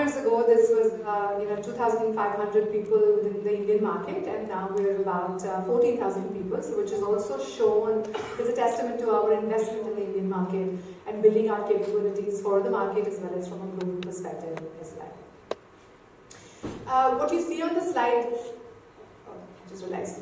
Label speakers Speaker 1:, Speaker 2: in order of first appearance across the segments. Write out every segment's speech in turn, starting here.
Speaker 1: years ago, this was 2,500 people within the Indian market, and now we're about 14,000 people, so which is also shown as a testament to our investment in the Indian market and building our capabilities for the market as well as from a global perspective as well. What you see on the slide, just realized.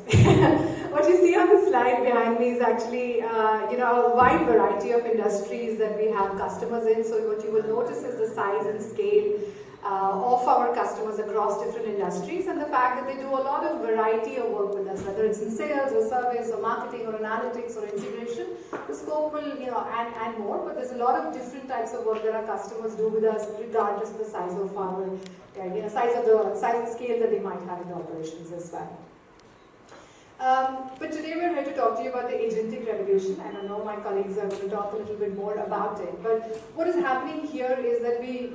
Speaker 1: What you see on the slide behind me is actually, a wide variety of industries that we have customers in. So what you will notice is the size and scale of our customers across different industries, and the fact that they do a lot of variety of work with us, whether it's in sales or service or marketing or analytics or integration. The scope will, and more, but there's a lot of different types of work that our customers do with us, regardless of the size of our, size and scale that they might have in the operations as well. But today we're here to talk to you about the agentic revolution, and I know my colleagues are going to talk a little bit more about it. But what is happening here is that we,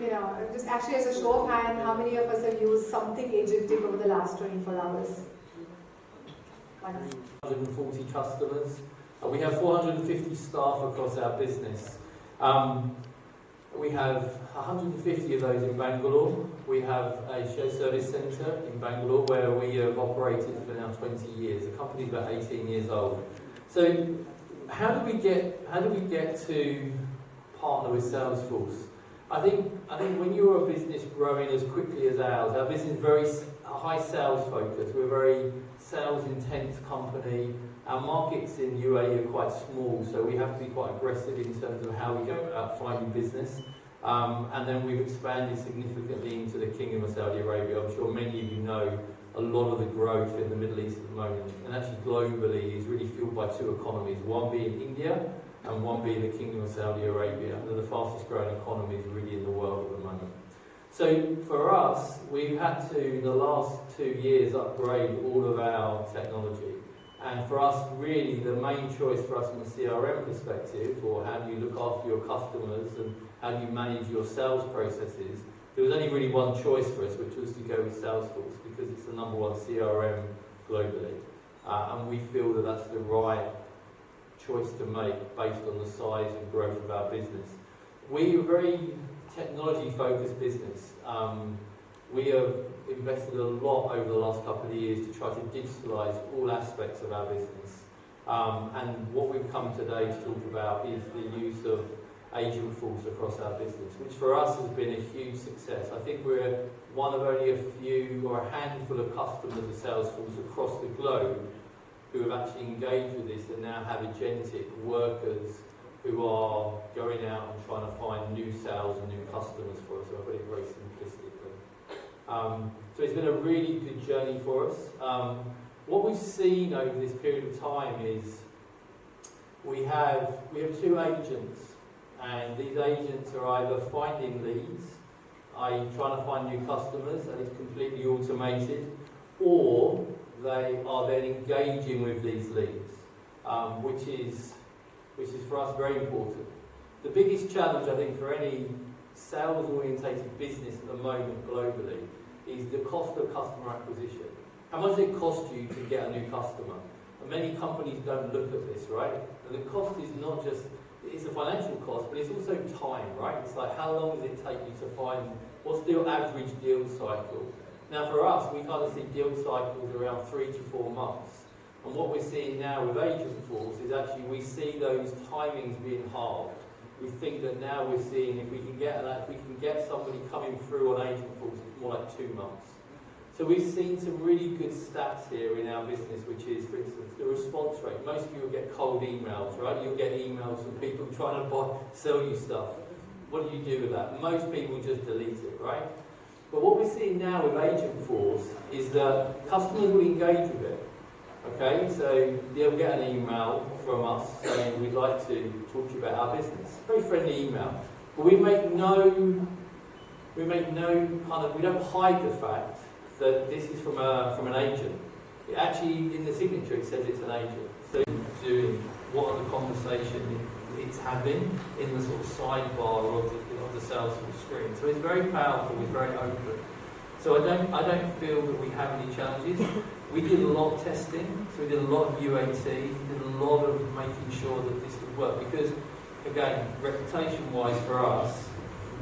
Speaker 1: just actually as a show of hand, how many of us have used something agentic over the last 24 hours?
Speaker 2: 140 customers. We have 450 staff across our business. We have 150 of those in Bangalore. We have a shared service centre in Bangalore where we have operated for now 20 years. The company's about 18 years old. So how do we get to partner with Salesforce? I think when you're a business growing as quickly as ours, our business is very high sales focused. We're a very sales intense company. Our markets in UAE are quite small, so we have to be quite aggressive in terms of how we go about finding business. And then we've expanded significantly into the Kingdom of Saudi Arabia. I'm sure many of you know a lot of the growth in the Middle East at the moment, and actually globally is really fueled by two economies, one being India and one being the Kingdom of Saudi Arabia. They're the fastest growing economies really in the world at the moment. So for us, we've had to, in the last 2 years, upgrade all of our technology. And for us, really, the main choice for us from a CRM perspective, or how do you look after your customers and how do you manage your sales processes, there was only really one choice for us, which was to go with Salesforce, because it's the #1 CRM globally. And we feel that that's the right choice to make based on the size and growth of our business. We are a very technology-focused business. We have invested a lot over the last couple of years to try to digitalise all aspects of our business. And what we've come today to talk about is the use of Agentforce across our business, which for us has been a huge success. I think we're one of only a few or a handful of customers of Salesforce across the globe who have actually engaged with this and now have agentic workers who are going out and trying to find new sales and new customers for us. So I put it very simplistically. So it's been a really good journey for us. What we've seen over this period of time is we have 2 agents, and these agents are either finding leads, i.e. trying to find new customers, and it's completely automated, or they are then engaging with these leads, which is for us very important. The biggest challenge, I think, for any sales-orientated business at the moment globally is the cost of customer acquisition. How much does it cost you to get a new customer? And many companies don't look at this, right? And the cost is not just, it's a financial cost, but it's also time, right? It's like, how long does it take you to find, what's the average deal cycle? Now for us, we kind of see deal cycles around 3 to 4 months. And what we're seeing now with Agentforce is actually we see those timings being halved. We think that now we're seeing if we can get somebody coming through on Agentforce, it's more like 2 months. So we've seen some really good stats here in our business, which is, for instance, the response rate. Most of you will get cold emails, right? You'll get emails from people trying to sell you stuff. What do you do with that? Most people just delete it, right? But what we're seeing now with Agentforce is that customers will engage with it. Okay, so they'll get an email from us saying we'd like to talk to you about our business. Very friendly email. But we don't hide the fact that this is from an agent. It actually, in the signature, it says it's an agent. So doing what are the conversations it's having in the sort of sidebar of the Salesforce screen. So it's very powerful, it's very open. So I don't feel that we have any challenges. We did a lot of testing, so we did a lot of UAT, we did a lot of making sure that this would work. Because, again, reputation-wise for us,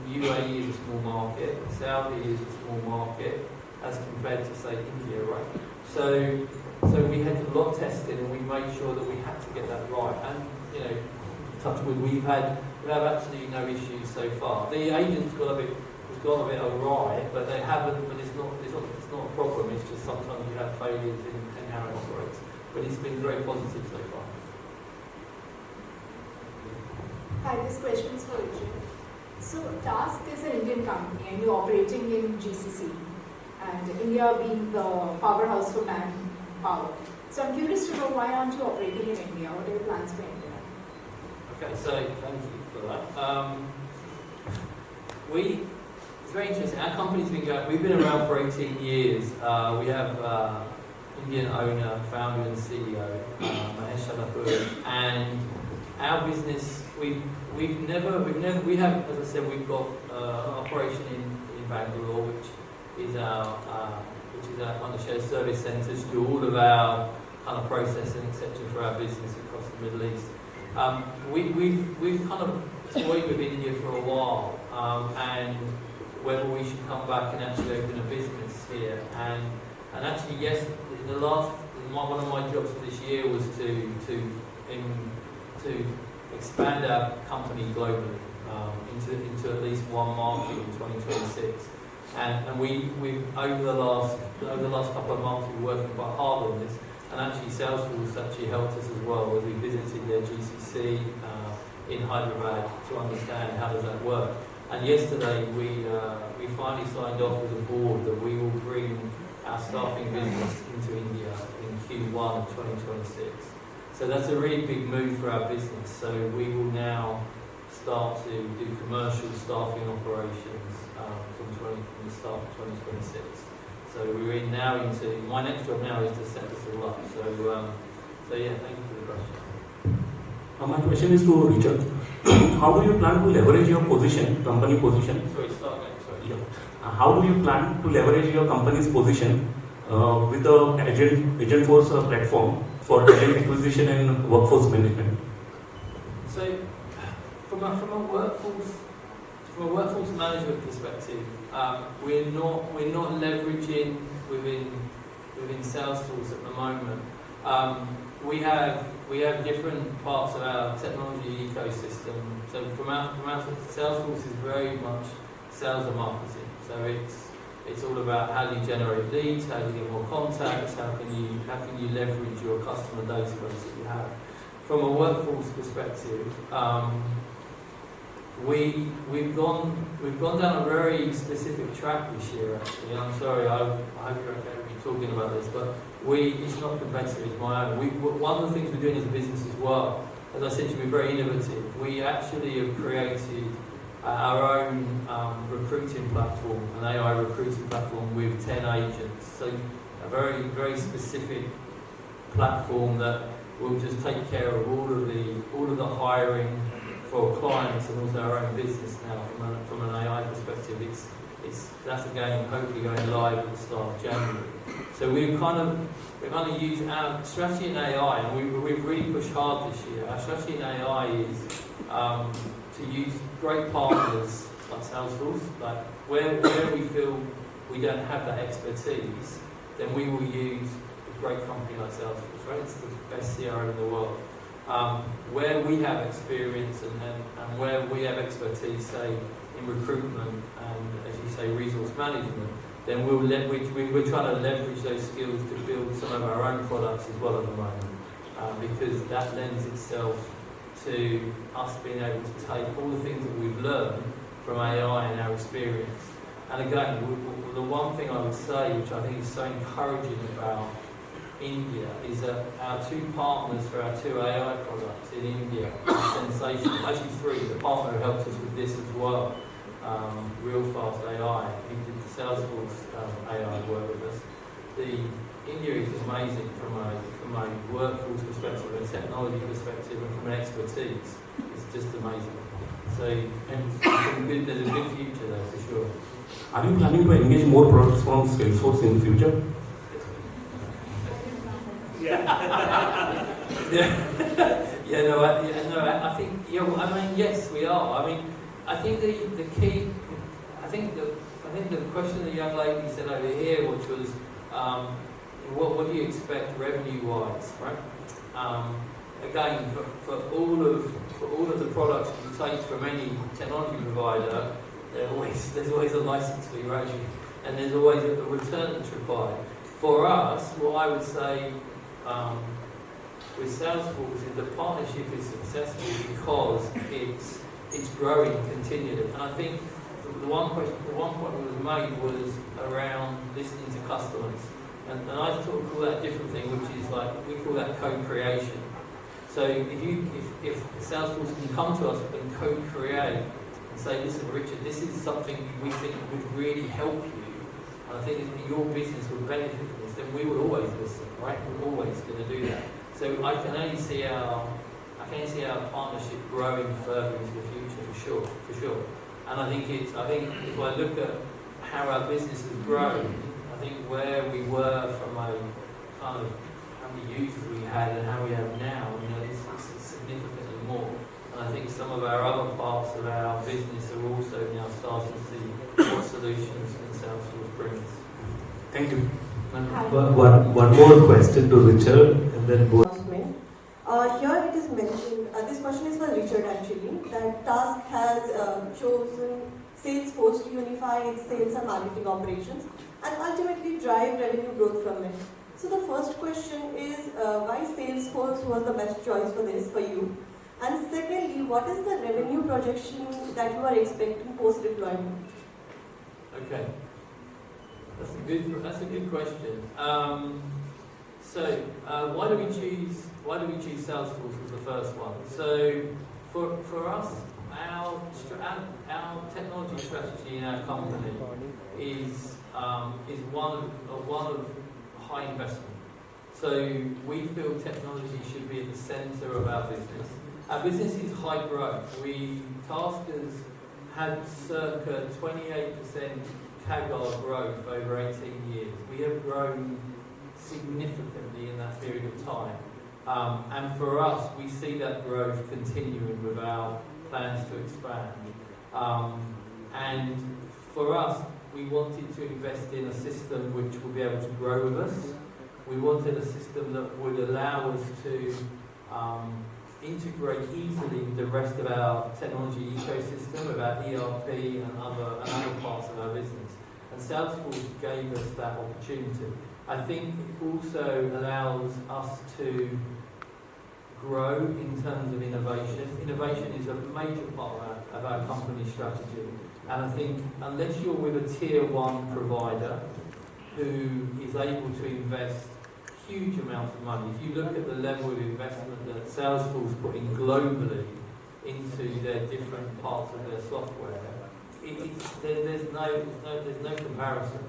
Speaker 2: UAE is a small market, Saudi is a small market, as compared to say India, right? So we had a lot of testing, and we made sure that we had to get that right. And you know, touch wood, we've had absolutely no issues so far. The agents got a bit awry, but they haven't. But it's not a problem. It's just sometimes you have failures in how it operates. But it's been very positive so far.
Speaker 1: Hi, this question is for Richard. So, Task is an Indian company and you're operating in GCC, and India being the powerhouse for manpower. So, I'm curious to know, why aren't you operating in India? What are your plans for India?
Speaker 2: Okay, so thank you for that. It's very interesting. Our company's been going. We've been around for 18 years. We have Indian owner, founder, and CEO, Mahesh Shalapur, and our business. We have, as I said, we've got an operation in Bangalore, which is our one of the shared service centres, do all of our kind of processing, etc., for our business across the Middle East. We've kind of toyed with India for a while, and whether we should come back and actually open a business here. And actually, yes, one of my jobs for this year was to expand our company globally into at least one market in 2026. And we over the last couple of months we've been working quite hard on this. And actually, Salesforce actually helped us as well as we visited their GCC in Hyderabad to understand how does that work. And yesterday we finally signed off as a board that we will bring our staffing business into India in Q1 of 2026. So that's a really big move for our business. So we will now start to do commercial staffing operations from the start of 2026. So we're into my next job now is to set this all up. So yeah, thank you for the question.
Speaker 3: My question is to Richard. How do you plan to leverage your position, company position?
Speaker 2: Sorry, start again. Sorry.
Speaker 3: Yeah. How do you plan to leverage your company's position with the Agent Force platform for talent acquisition and workforce management?
Speaker 2: So, from a workforce management perspective, we're not leveraging within Salesforce at the moment. We have different parts of our technology ecosystem. So from our Salesforce is very much sales and marketing. So it's all about how do you generate leads, how do you get more contacts, how can you leverage your customer database that you have. From a workforce perspective, we've gone down a very specific track this year. Actually, I'm sorry, I hope you're okay with me talking about this, but it's not competitive. It's my own. One of the things we're doing as a business as well, as I said, to be very innovative. We actually have created our own recruiting platform, an AI recruiting platform with 10 agents. So a very, very specific platform that will just take care of all of the hiring for clients and also our own business now from an AI perspective. That's again hopefully going live at the start of January. So we're kind of used our strategy in AI, and we've really pushed hard this year. Our strategy in AI is to use great partners like Salesforce, like where we feel we don't have that expertise, then we will use a great company like Salesforce, right? It's the best CRM in the world. Where we have experience and where we have expertise, say, in recruitment and, as you say, resource management, then we're trying to leverage those skills to build some of our own products as well at the moment, because that lends itself to us being able to take all the things that we've learned from AI and our experience. And again, the one thing I would say, which I think is so encouraging about India, is that our two partners for our two AI products in India are sensational. Actually three. The partner who helps us with this as well, Real Fast AI, who did the Salesforce AI work with us. India is amazing from a workforce perspective, a technology perspective, and from an expertise. It's just amazing. So there's a good future there for sure.
Speaker 3: Are you planning to engage more products from Salesforce in the future?
Speaker 2: I think, yes, we are. I mean, I think the key, I think the question the young lady said over here, which was, what do you expect revenue-wise, right? Again, for all of the products you take from any technology provider, there's always a license fee, right? And there's always a return that's required. For us, what I would say with Salesforce is the partnership is successful because it's growing continually. And I think the one point that was made was around listening to customers. And I sort of call that a different thing, which is like, we call that co-creation. So if Salesforce can come to us and co-create and say, listen, Richard, this is something we think would really help you, and I think that your business would benefit from this, then we would always listen, right? We're always going to do that. So I can only see our partnership growing further into the future, for sure. And I think if I look at how our business has grown, I think where we were from a kind of how many users we had and how we have now, it's significantly more. And I think some of our other parts of our business are also now starting to see what solutions can Salesforce brings.
Speaker 3: Thank you.
Speaker 4: One more question to Richard, and then both.
Speaker 5: Here it is mentioned, this question is for Richard actually, that Task has chosen Salesforce to unify its sales and marketing operations and ultimately drive revenue growth from it. So the first question is, why Salesforce was the best choice for this for you? And secondly, what is the revenue projection that you are expecting post-deployment?
Speaker 2: Okay. That's a good question. Why do we choose Salesforce as the first one? So for us, our technology strategy in our company is one of high investment. So we feel technology should be at the centre of our business. Our business is high growth. Task has had circa 28% CAGR growth over 18 years. We have grown significantly in that period of time. And for us, we see that growth continuing with our plans to expand. And for us, we wanted to invest in a system which would be able to grow with us. We wanted a system that would allow us to integrate easily with the rest of our technology ecosystem, with our ERP and other parts of our business. And Salesforce gave us that opportunity. I think it also allows us to grow in terms of innovation. Innovation is a major part of our company strategy. And I think unless you're with a tier one provider who is able to invest huge amounts of money, if you look at the level of investment that Salesforce put in globally into their different parts of their software, there's no comparison.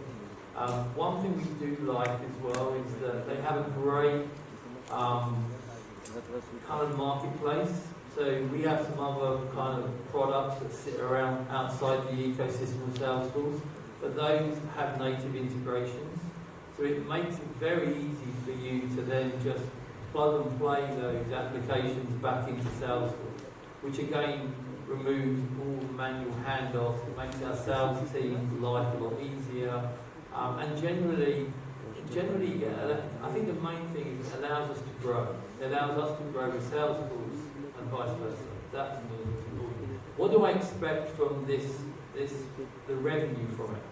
Speaker 2: One thing we do like as well is that they have a great kind of marketplace. So we have some other kind of products that sit around outside the ecosystem of Salesforce, but those have native integrations. So it makes it very easy for you to then just plug and play those applications back into Salesforce, which again removes all the manual handoffs. It makes our sales team's life a lot easier. And generally, I think the main thing is it allows us to grow. It allows us to grow with Salesforce and vice versa. That to me is important. What do I expect from the revenue from it?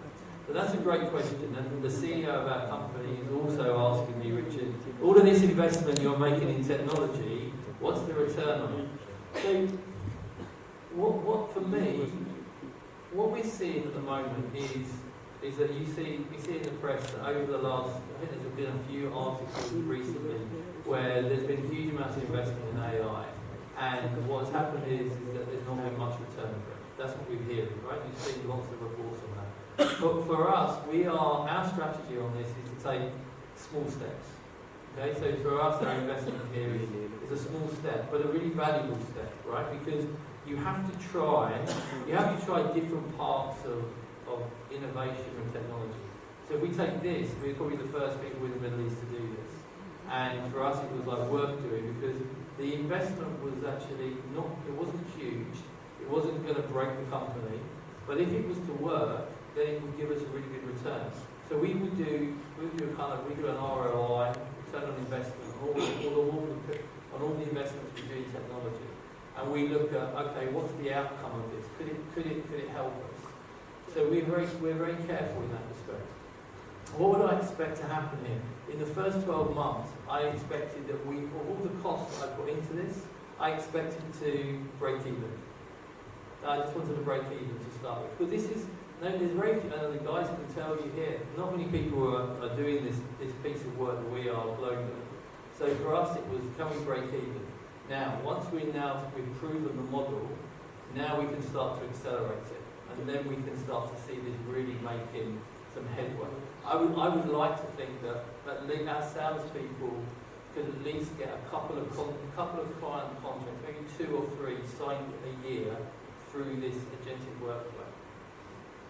Speaker 2: So that's a great question, and the CEO of our company is also asking me, Richard, all of this investment you're making in technology, what's the return on it? So, what for me, what we're seeing at the moment is that we see in the press that over the last, I think there's been a few articles recently where there's been huge amounts of investment in AI, and what's happened is that there's not been much return for it. That's what we're hearing, right? You've seen lots of reports on that. But for us, our strategy on this is to take small steps. Okay, so for us, our investment here is a small step, but a really valuable step, right? Because you have to try different parts of innovation and technology. So if we take this, we're probably the first people in the Middle East to do this. And for us, it was like worth doing because the investment was actually it wasn't huge. It It wasn't going to break the company, but if it was to work, then it would give us a really good return. So we do an ROI, return on investment, on all the investments we do in technology, and we look at, okay, what's the outcome of this? Could it help us? So we're very careful in that respect. What would I expect to happen here? In the first 12 months, I expected that of all the costs I put into this, I expected to break even. I just wanted to break even to start with. But there's very few, and the guys can tell you here, not many people are doing this piece of work that we are globally. So for us, it was, can we break even? Now, once we've proven the model, now we can start to accelerate it. And then we can start to see this really making some headway. I would like to think that our salespeople could at least get a couple of client contracts, maybe 2 or 3 signed a year through this agentic workflow.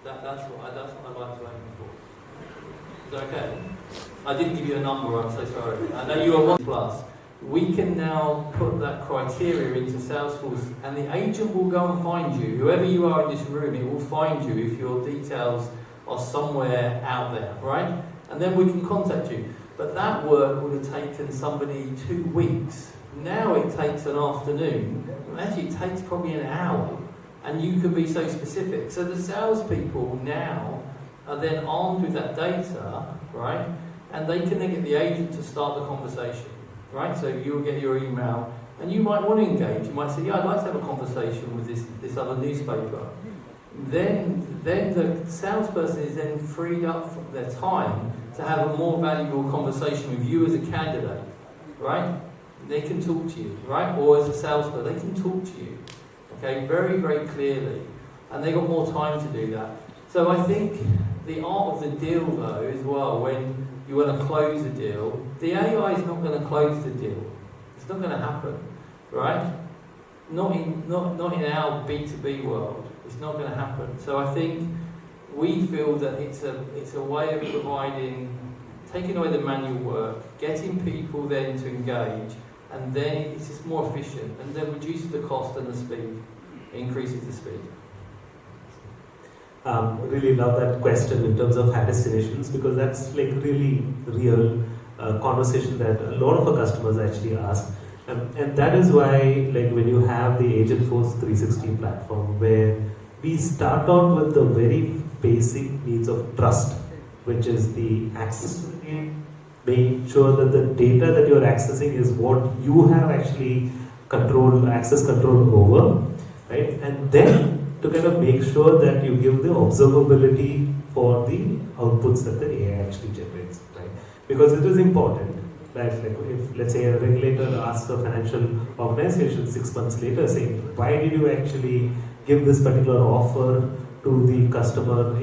Speaker 2: That's what I'd like to aim for. Is that okay? I didn't give you a number, I'm so sorry. I know you are 1+. We can now put that criteria into Salesforce, and the agent will go and find you. Whoever you are in this room, it will find you if your details are somewhere out there, right? And then we can contact you. But that work would have taken somebody 2 weeks. Now it takes an afternoon. Actually, it takes probably an hour. And you can be so specific. So the salespeople now are then armed with that data, right? And they can then get the agent to start the conversation, right? So you'll get your email, and you might want to engage. You might say, yeah, I'd like to have a conversation with this other newspaper. Then the salesperson is then freed up from their time to have a more valuable conversation with you as a candidate, right? They can talk to you, right? Or as a salesperson, they can talk to you, okay, very, very clearly. And they got more time to do that. So I think the art of the deal, though, as well, when you want to close a deal, the AI is not going to close the deal. It's not going to happen, right? Not in our B2B world. It's not going to happen. So I think we feel that it's a way of providing, taking away the manual work, getting people then to engage, and then it's just more efficient, and then reduces the cost and the speed, increases the speed.
Speaker 4: Really love that question in terms of hallucinations, because that's like really real conversation that a lot of our customers actually ask. And that is why, like, when you have the Agentforce 360 platform, where we start out with the very basic needs of trust, which is the access to the data, making sure that the data that you're accessing is what you have actually access control over, right? And then to kind of make sure that you give the observability for the outputs that the AI actually generates, right? Because it is important, right? Like if, let's say, a regulator asks a financial organization 6 months later saying, why did you actually give this particular offer to the customer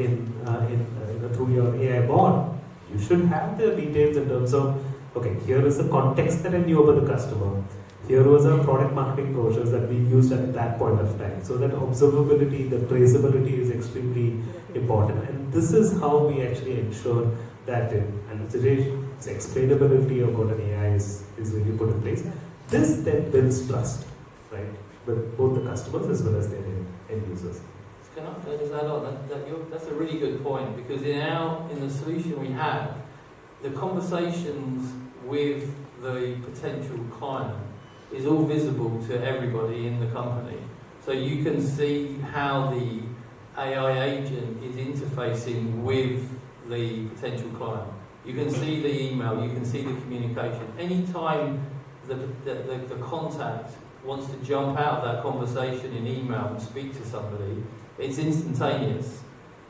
Speaker 4: through your AI bot? You should have the details in terms of, okay, here is the context that I knew about the customer. Here was our product marketing brochures that we used at that point of time. So that observability, the traceability is extremely important. And this is how we actually ensure that the explainability of what an AI is really put in place. This then builds trust, right, with both the customers as well as their end users.
Speaker 2: Can I just add on? That's a really good point, because in the solution we have, the conversations with the potential client is all visible to everybody in the company. So you can see how the AI agent is interfacing with the potential client. You can see the email, you can see the communication. Anytime the contact wants to jump out of that conversation in email and speak to somebody, it's instantaneous.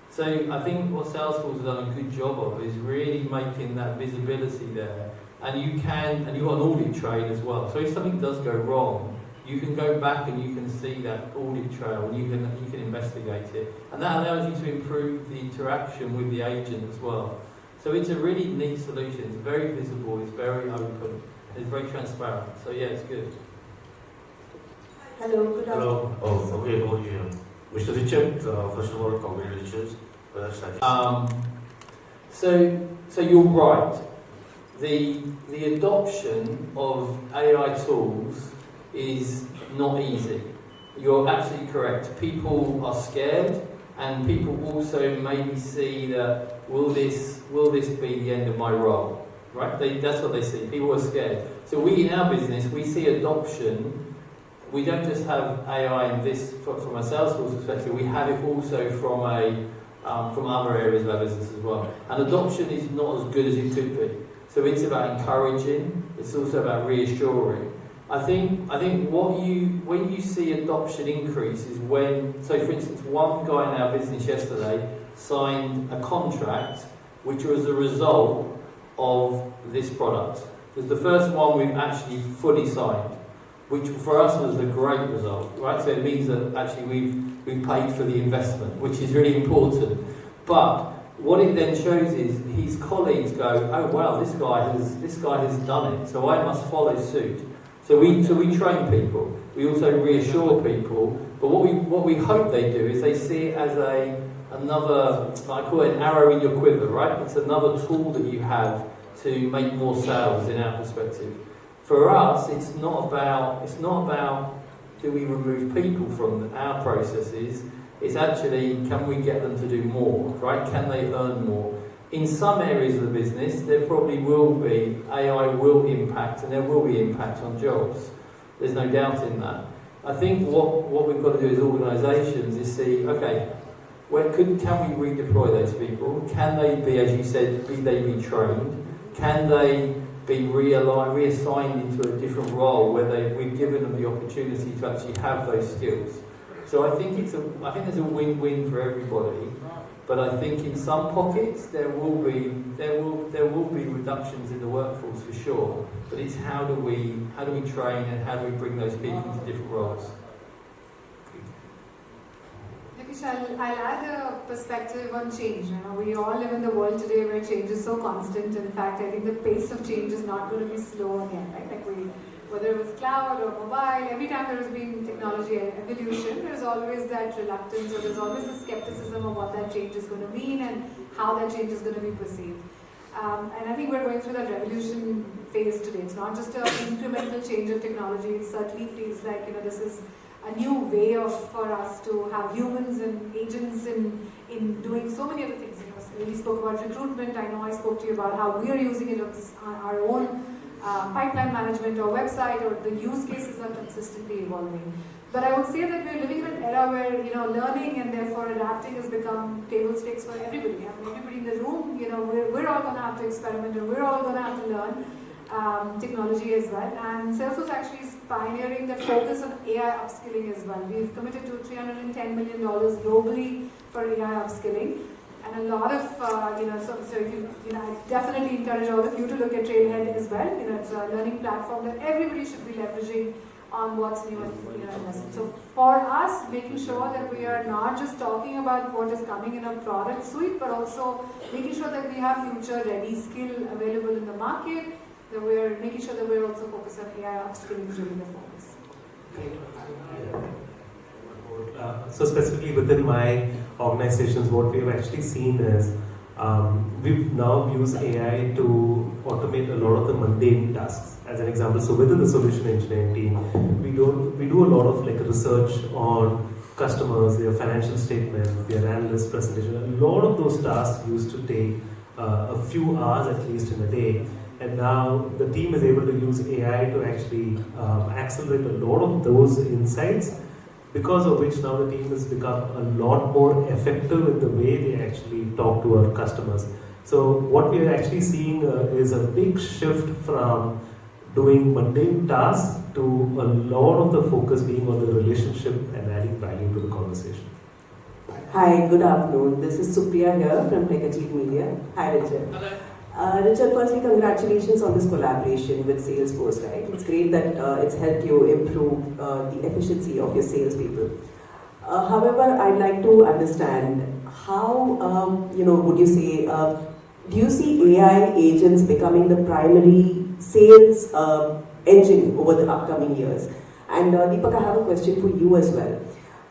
Speaker 2: So I think what Salesforce has done a good job of is really making that visibility there. And you've got an audit trail as well. So if something does go wrong, you can go back and you can see that audit trail, and you can investigate it. And that allows you to improve the interaction with the agent as well. So it's a really neat solution. It's very visible, it's very open, it's very transparent. So yeah, it's good.
Speaker 5: Hello, good afternoon.
Speaker 6: Hello. Oh, okay, over here. Mr. Richard, first of all, congratulations for the strategy.
Speaker 2: So you're right. The adoption of AI tools is not easy. you're absolutely correct. People are scared, and people also maybe see that will this be the end of my role, right? That's what they see. People are scared. So we in our business, we see adoption. We don't just have AI in this from a Salesforce perspective. We have it also from other areas of our business as well. And adoption is not as good as it could be. So it's about encouraging. It's also about reassuring. I think when you see adoption increase is when, so for instance, one guy in our business yesterday signed a contract which was a result of this product. It was the first one we've actually fully signed, which for us was a great result, right? So it means that actually we've paid for the investment, which is really important. But what it then shows is his colleagues go, oh wow, this guy has done it, so I must follow suit. So we train people. We also reassure people. But what we hope they do is they see it as another, I call it an arrow in your quiver, right? It's another tool that you have to make more sales in our perspective. For us, it's not about do we remove people from our processes. It's actually, can we get them to do more, right? Can they earn more? In some areas of the business, there probably will be, AI will impact, and there will be impact on jobs. There's no doubt in that. I think what we've got to do as organisations is see, okay, can we redeploy those people? Can they be, as you said, be trained? Can they be reassigned into a different role where we've given them the opportunity to actually have those skills? So I think there's a win-win for everybody. But I think in some pockets there will be reductions in the workforce for sure. But it's how do we train and how do we bring those people into different roles?
Speaker 1: I'll add a perspective on change. We all live in the world today where change is so constant. In fact, I think the pace of change is not going to be slow again. Right? Whether it was cloud or mobile, every time there has been technology evolution, there's always that reluctance or there's always a skepticism of what that change is going to mean and how that change is going to be perceived. And I think we're going through that revolution phase today. It's not just an incremental change of technology. It certainly feels like this is a new way for us to have humans and agents in doing so many other things. We spoke about recruitment. I know I spoke to you about how we are using it on our own pipeline management or website, or the use cases are consistently evolving. But I would say that we're living in an era where learning and therefore adapting has become table stakes for everybody. Everybody in the room, we're all going to have to experiment and we're all going to have to learn technology as well. And Salesforce actually is pioneering the focus on AI upskilling as well. We've committed to $310 million globally for AI upskilling. And a lot of, so if you, I definitely encourage all of you to look at Trailhead as well. It's a learning platform that everybody should be leveraging on what's new and So for us, making sure that we are not just talking about what is coming in a product suite, but also making sure that we have future-ready skill available in the market, that we're making sure that we're also focused on AI upskilling during the focus.
Speaker 4: So specifically within my organizations, what we've actually seen is we've now used AI to automate a lot of the mundane tasks. As an example, so within the solution engineering team, we do a lot of research on customers, their financial statements, their analyst presentation. A lot of those tasks used to take a few hours at least in a day. And now the team is able to use AI to actually accelerate a lot of those insights, because of which now the team has become a lot more effective in the way they actually talk to our customers. So what we are actually seeing is a big shift from doing mundane tasks to a lot of the focus being on the relationship and adding value to the conversation.
Speaker 7: Hi, good afternoon. This is Supriya here from Negative Media. Hi, Richard.
Speaker 2: Hello.
Speaker 7: Richard, firstly, congratulations on this collaboration with Salesforce, right? It's great that it's helped you improve the efficiency of your salespeople. However, I'd like to understand how, would you say, do you see AI agents becoming the primary sales engine over the upcoming years? And Deepak, I have a question for you as well.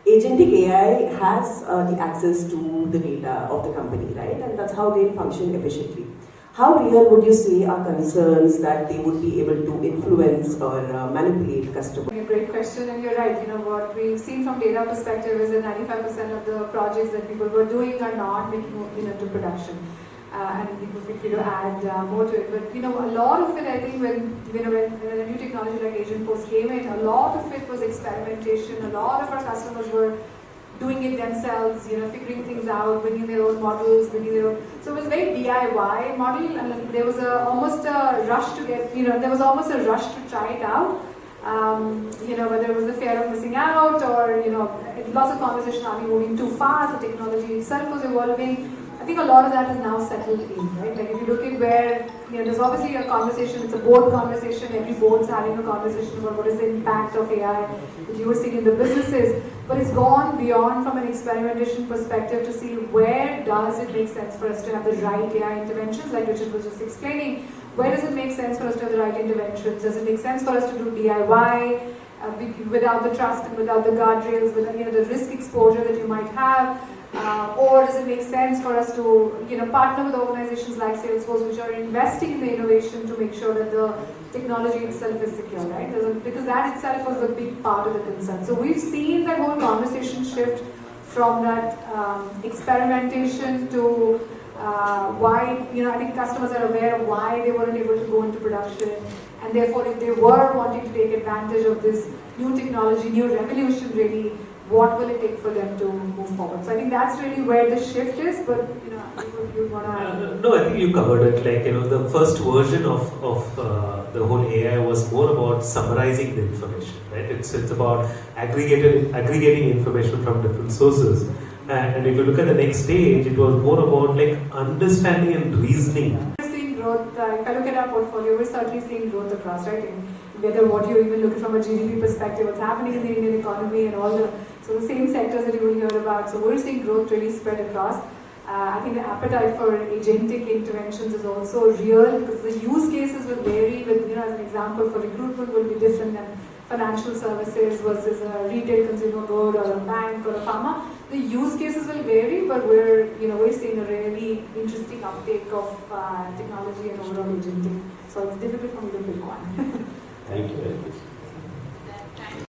Speaker 7: Agentic AI has the access to the data of the company, right? And that's how they function efficiently. How real would you say are concerns that they would be able to influence or manipulate customers?
Speaker 1: A great question, and you're right. What we've seen from data perspective is that 95% of the projects that people were doing are not making it into production. And people feel free to add more to it. But a lot of it, I think, when a new technology like Agentforce came in, a lot of it was experimentation. A lot of our customers were doing it themselves, figuring things out, bringing their own models, bringing their own. So it was very DIY model, and there was almost a rush to get, there was almost a rush to try it out. Whether it was the fear of missing out or, lots of conversation, are we moving too fast, the technology itself was evolving. I think a lot of that is now settled in, right? Like if you look at where, there's obviously a conversation, it's a board conversation, every board's having a conversation about what is the impact of AI that you were seeing in the businesses, but it's gone beyond from an experimentation perspective to see where does it make sense for us to have the right AI interventions, like Richard was just explaining. Where does it make sense for us to have the right interventions? Does it make sense for us to do DIY without the trust and without the guardrails, without the risk exposure that you might have? Or does it make sense for us to partner with organizations like Salesforce, which are investing in the innovation to make sure that the technology itself is secure, right? Because that itself was a big part of the concern. So we've seen that whole conversation shift from that experimentation to why, I think customers are aware of why they weren't able to go into production, and therefore if they were wanting to take advantage of this new technology, new revolution really, what will it take for them to move forward? So I think that's really where the shift is, but you want to add?
Speaker 4: No, I think you covered it. Like, the first version of the whole AI was more about summarizing the information, right? It's about aggregating information from different sources. And if you look at the next stage, it was more about like understanding and reasoning.
Speaker 1: We're seeing growth. If I look at our portfolio, we're certainly seeing growth across, right? Whether what you even look at from a GDP perspective, what's happening in the Indian economy and all the same sectors that you will hear about. So we're seeing growth really spread across. I think the appetite for agentic interventions is also real because the use cases will vary with, as an example, for recruitment will be different than financial services versus a retail consumer good or a bank or a pharma. The use cases will vary, but we're seeing a really interesting uptake of technology and overall agentic. So it's difficult for me to pick one.
Speaker 6: Thank you very much.